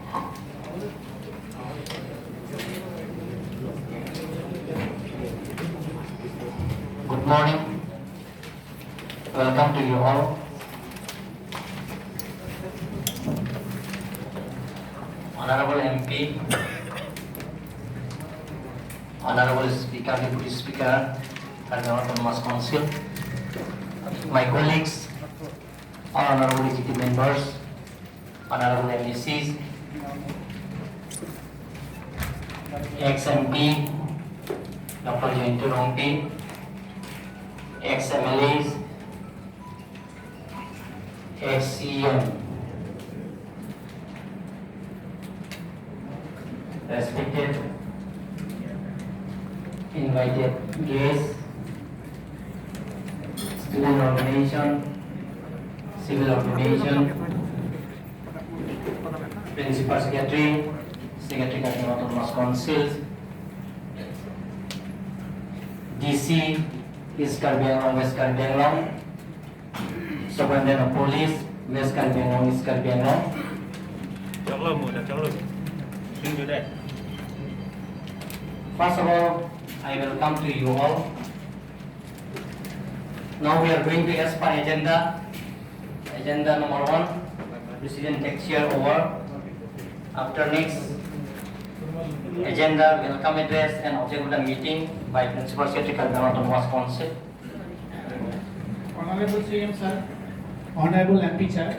Good morning. Welcome to you all. Honorable MP, Honorable Speaker, Deputy Speaker, Karnataka Autonomous Council, my colleagues, honorable executive members, honorable MECs, ex-MP, Dr. Jayanti Rompi, ex-MLAs, ex-CM, respected invited guests, student organization, civil organization, principal secretary, secretary Karnataka Autonomous Council, DC East Karbi Anglong, West Karbi Anglong, Superintendent of Police, West Karbi Anglong, East Karbi Anglong. First of all, I welcome to you all. Now we are going to as per agenda. Agenda number 1, President takes chair over. After next agenda, welcome address and object of the meeting by Principal Secretary Karnataka Autonomous Council. Honorable CM sir, Honorable MP sir,